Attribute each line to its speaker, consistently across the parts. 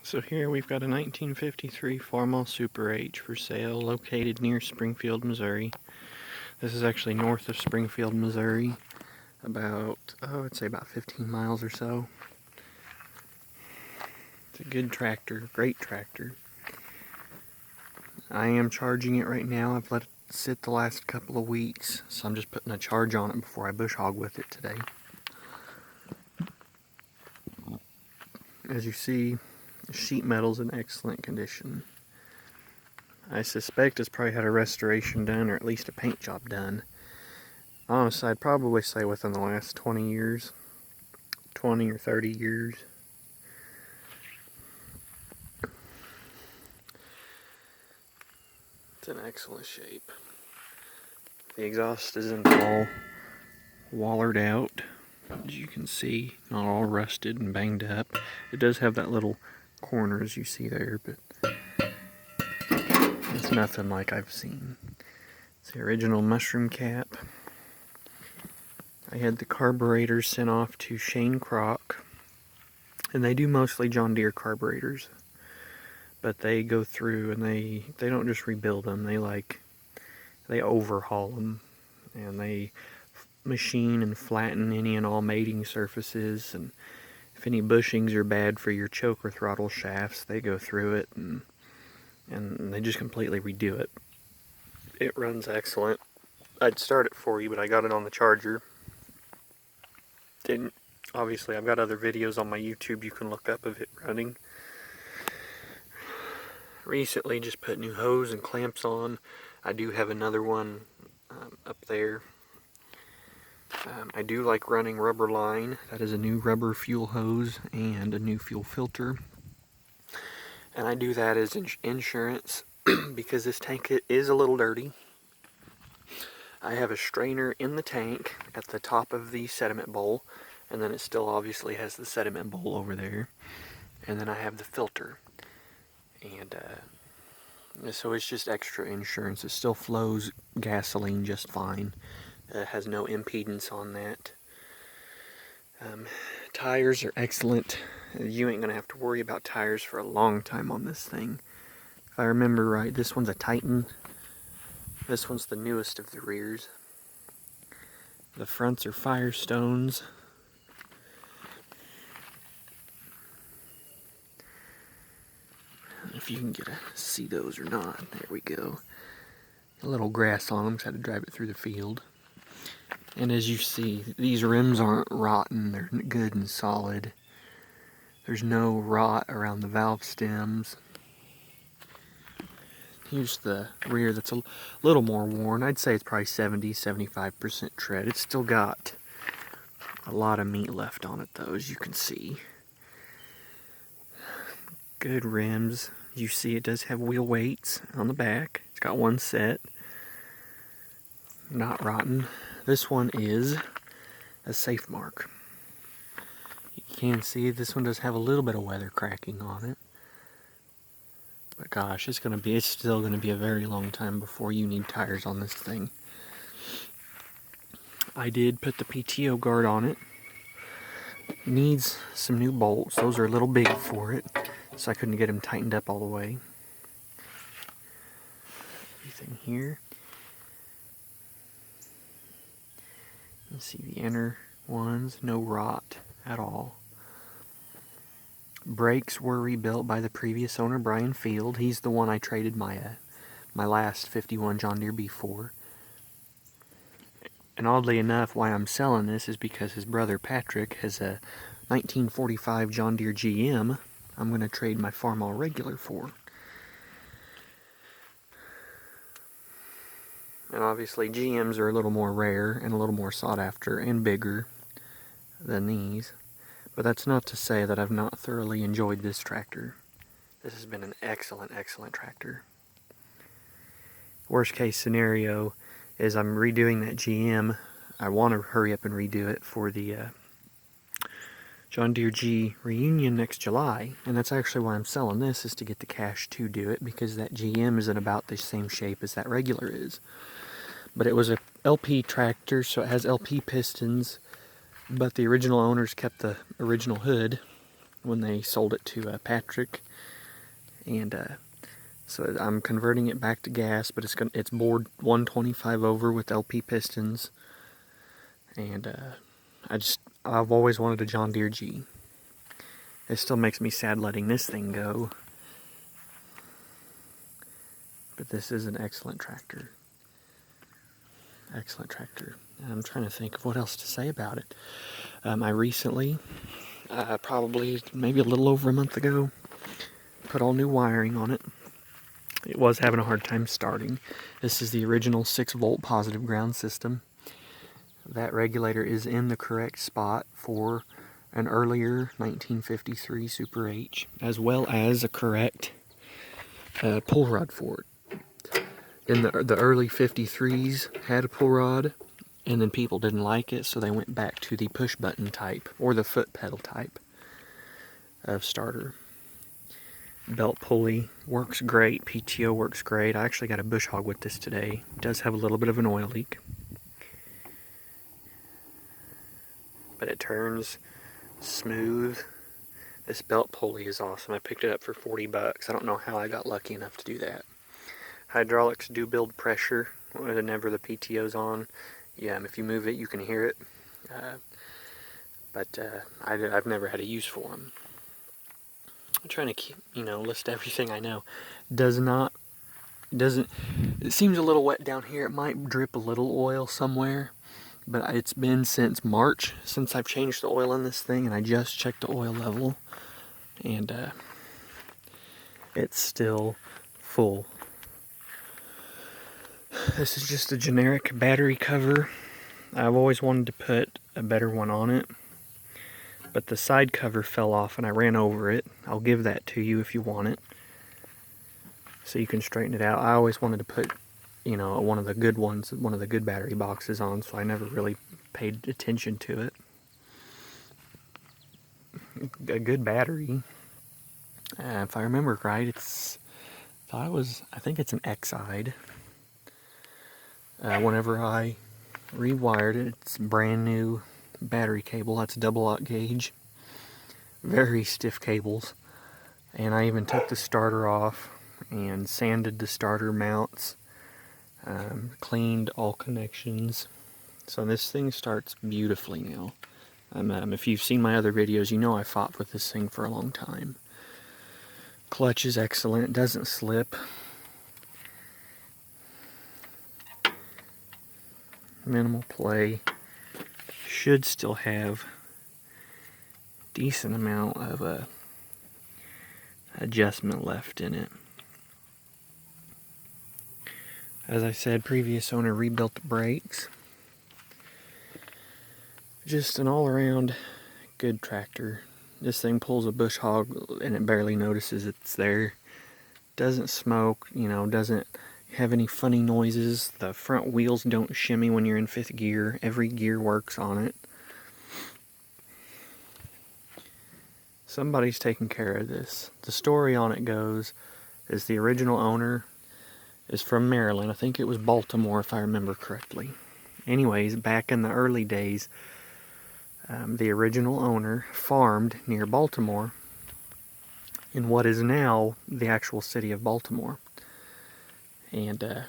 Speaker 1: So here we've got a 1953 Farmall Super H for sale, located near Springfield, Missouri. This is actually north of Springfield, Missouri, about, I'd say about 15 miles or so. It's a good tractor, great tractor. I am charging it right now. I've let it sit the last couple of weeks, so I'm just putting a charge on it before I bush hog with it today. As you see, the sheet metal's in excellent condition. I suspect it's probably had a restoration done, or at least a paint job done. Honestly, I'd probably say within the last 20 years, 20 or 30 years. It's in excellent shape. The exhaust isn't all wallered out, as you can see, not all rusted and banged up. It does have that little corner as you see there, but it's nothing like I've seen. It's the original mushroom cap. I had the carburetors sent off to Shane Crock, and they do mostly John Deere carburetors, but they go through and they don't just rebuild them, they overhaul them, and they machine and flatten any and all mating surfaces, and if any bushings are bad for your choke or throttle shafts, they go through it and they just completely redo it. It runs excellent. I'd start it for you, but I got it on the charger. Didn't, obviously I've got other videos on my YouTube you can look up of it running. Recently just put new hose and clamps on. I do have another one up there. I do like running rubber line. That is a new rubber fuel hose and a new fuel filter. And I do that as insurance because this tank is a little dirty. I have a strainer in the tank at the top of the sediment bowl, and then it still obviously has the sediment bowl over there. And then I have the filter. And so it's just extra insurance. It still flows gasoline just fine. It has no impedance on that. Tires are excellent. You ain't gonna have to worry about tires for a long time on this thing. If I remember right, this one's a Titan. This one's the newest of the rears. The fronts are Firestones. If you can see those or not. There we go. A little grass on them, so I had to drive it through the field. And as you see, these rims aren't rotten, they're good and solid. There's no rot around the valve stems. Here's the rear that's a little more worn. I'd say it's probably 70-75% tread. It's still got a lot of meat left on it though, as you can see. Good rims. You see it does have wheel weights on the back. It's got one set. Not rotten. This one is a safe mark. You can see this one does have a little bit of weather cracking on it. But gosh, it's still gonna be a very long time before you need tires on this thing. I did put the PTO guard on it. It needs some new bolts. Those are a little big for it, so I couldn't get them tightened up all the way. Everything here. You see the inner ones, no rot at all. Brakes were rebuilt by the previous owner, Brian Field. He's the one I traded my last 51 John Deere B for. And oddly enough, why I'm selling this is because his brother Patrick has a 1945 John Deere GM I'm going to trade my Farmall regular for. And obviously GMs are a little more rare and a little more sought after and bigger than these. But that's not to say that I've not thoroughly enjoyed this tractor. This has been an excellent, excellent tractor. Worst case scenario is I'm redoing that GM. I want to hurry up and redo it for the John Deere G reunion next July. And that's actually why I'm selling this, is to get the cash to do it, because that GM is in about the same shape as that regular is. But it was a LP tractor, so it has LP pistons, but the original owners kept the original hood, when they sold it to Patrick, and so I'm converting it back to gas, but it's bored 125 over with LP pistons, and I've always wanted a John Deere G. It still makes me sad letting this thing go, but this is an excellent tractor. Excellent tractor. I'm trying to think of what else to say about it. I recently, probably maybe a little over a month ago, put all new wiring on it. It was having a hard time starting. This is the original 6-volt positive ground system. That regulator is in the correct spot for an earlier 1953 Super H, as well as a correct pull rod for it. In the early 53s had a pull rod, and then people didn't like it, so they went back to the push button type, or the foot pedal type of starter. Belt pulley works great, PTO works great. I actually got a bush hog with this today. It does have a little bit of an oil leak, but it turns smooth. This belt pulley is awesome. I picked it up for 40 bucks. I don't know how I got lucky enough to do that. Hydraulics do build pressure whenever the PTO's on. Yeah, if you move it, you can hear it. But I've never had a use for them. I'm trying to keep, list everything I know. It seems a little wet down here. It might drip a little oil somewhere, but it's been since March since I've changed the oil in this thing, and I just checked the oil level, and it's still full. This is just a generic battery cover. I've always wanted to put a better one on it, but the side cover fell off and I ran over it. I'll give that to you if you want it, so you can straighten it out. I always wanted to put, one of the good ones, one of the good battery boxes on, so I never really paid attention to it. A good battery. If I remember right, I think it's an X-side. Whenever I rewired it, it's brand new battery cable. That's double-aught gauge. Very stiff cables. And I even took the starter off and sanded the starter mounts. Cleaned all connections. So this thing starts beautifully now. If you've seen my other videos, you know I fought with this thing for a long time. Clutch is excellent. It doesn't slip. Minimal play. Should still have decent amount of adjustment left in it. As I said, previous owner rebuilt the brakes. Just an all-around good tractor. This thing pulls a bush hog and it barely notices it's there. Doesn't smoke, doesn't have any funny noises. The front wheels don't shimmy when you're in 5th gear. Every gear works on it. Somebody's taking care of this. The story on it goes is the original owner is from Maryland. I think it was Baltimore if I remember correctly. Anyways, back in the early days, the original owner farmed near Baltimore in what is now the actual city of Baltimore. And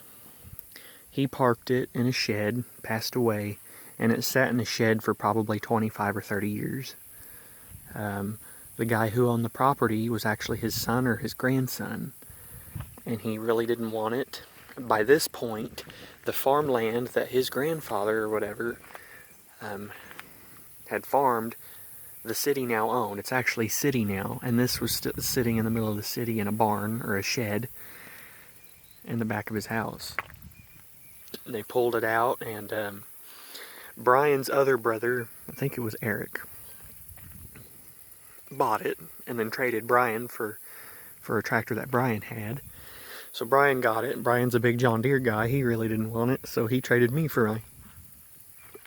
Speaker 1: he parked it in a shed, passed away, and it sat in the shed for probably 25 or 30 years. The guy who owned the property was actually his son or his grandson, and he really didn't want it. By this point, the farmland that his grandfather or whatever had farmed, the city now owned. It's actually city now, and this was sitting in the middle of the city in a barn or a shed in the back of his house. They pulled it out, and Brian's other brother, I think it was Eric, bought it and then traded Brian for a tractor that Brian had. So Brian got it. Brian's a big John Deere guy. He really didn't want it, so he traded me for a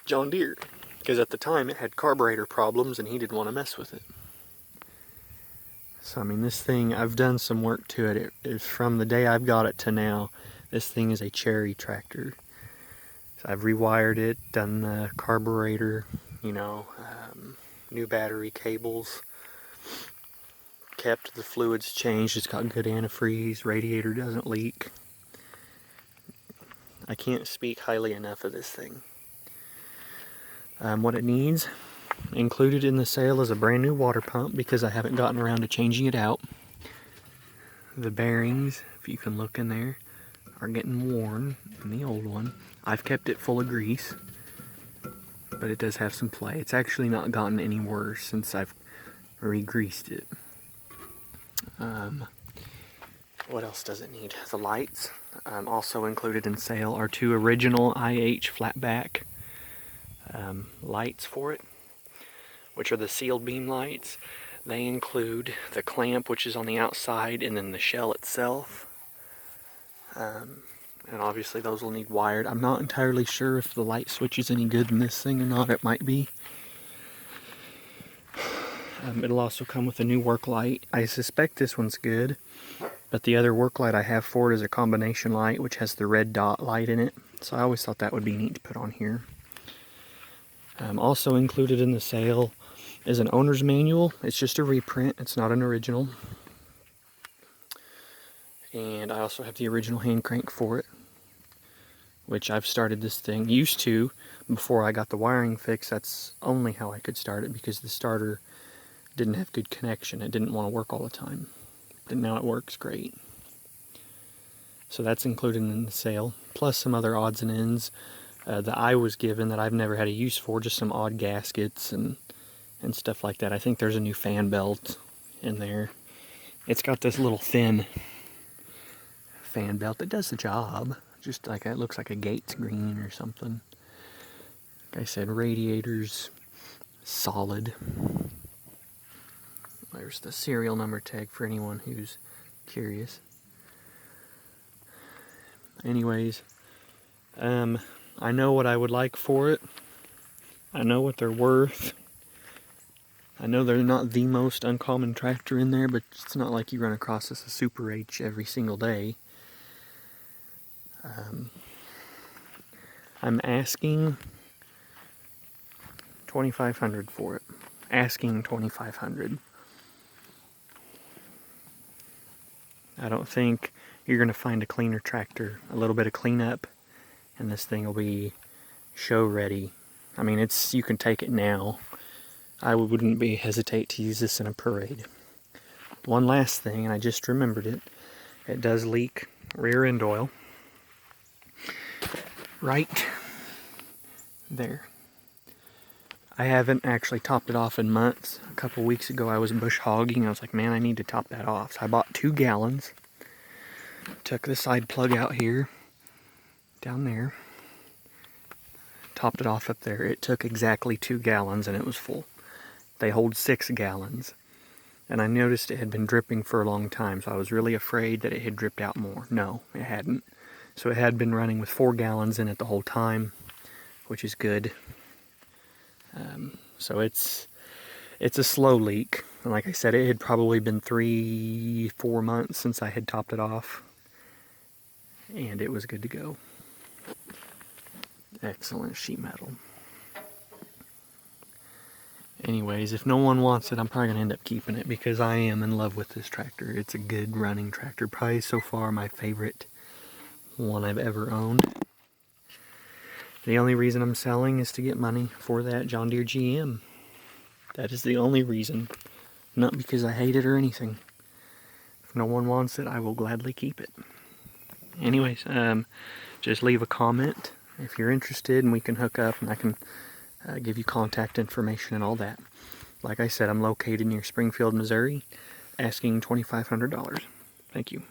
Speaker 1: John Deere, because at the time it had carburetor problems and he didn't want to mess with it. So this thing, I've done some work to it. It is from the day I've got it to now. This thing is a cherry tractor. So I've rewired it, done the carburetor, new battery cables. kept, the fluids changed, it's got good antifreeze, radiator doesn't leak. I can't speak highly enough of this thing. What it needs, included in the sale, is a brand new water pump because I haven't gotten around to changing it out. The bearings, if you can look in there, are getting worn in the old one. I've kept it full of grease, but it does have some play. It's actually not gotten any worse since I've re-greased it. What else does it need? The lights, also included in sale, are 2 original IH flatback lights for it, which are the sealed beam lights. They include the clamp, which is on the outside, and then the shell itself. And obviously those will need wired. I'm not entirely sure if the light switch is any good in this thing or not. It might be. It'll also come with a new work light. I suspect this one's good, but the other work light I have for it is a combination light, which has the red dot light in it. So I always thought that would be neat to put on here. Also included in the sale is an owner's manual. It's just a reprint. It's not an original. And I also have the original hand crank for it, which I've started this thing. Used to, before I got the wiring fixed, that's only how I could start it because the starter didn't have good connection. It didn't want to work all the time. But now it works great. So that's included in the sale, plus some other odds and ends that I was given that I've never had a use for, just some odd gaskets and stuff like that. I think there's a new fan belt in there. It's got this little thin fan belt that does the job. Just like it looks like a Gates green or something. Like I said, radiators solid. There's the serial number tag for anyone who's curious. Anyways, I know what I would like for it. I know what they're worth. I know they're not the most uncommon tractor in there, but it's not like you run across this a Super H every single day. I'm asking $2,500 for it. Asking $2,500. I don't think you're going to find a cleaner tractor. A little bit of cleanup, and this thing will be show ready. I mean, you can take it now. I wouldn't hesitate to use this in a parade. One last thing, and I just remembered it. It does leak rear end oil. Right there. I haven't actually topped it off in months. A couple weeks ago I was bush hogging. I was like, man, I need to top that off. So I bought 2 gallons. Took the side plug out here, down there. Topped it off up there. It took exactly 2 gallons and it was full. They hold 6 gallons. And I noticed it had been dripping for a long time, so I was really afraid that it had dripped out more. No, it hadn't. So it had been running with 4 gallons in it the whole time, which is good. So it's a slow leak. And like I said, it had probably been 3-4 months since I had topped it off. And it was good to go. Excellent sheet metal. Anyways, if no one wants it, I'm probably going to end up keeping it because I am in love with this tractor. It's a good running tractor. Probably so far my favorite one I've ever owned. The only reason I'm selling is to get money for that John Deere GM. That is the only reason. Not because I hate it or anything. If no one wants it, I will gladly keep it. Anyways, just leave a comment if you're interested and we can hook up and I can give you contact information and all that. Like I said, I'm located near Springfield, Missouri, asking $2,500. Thank you.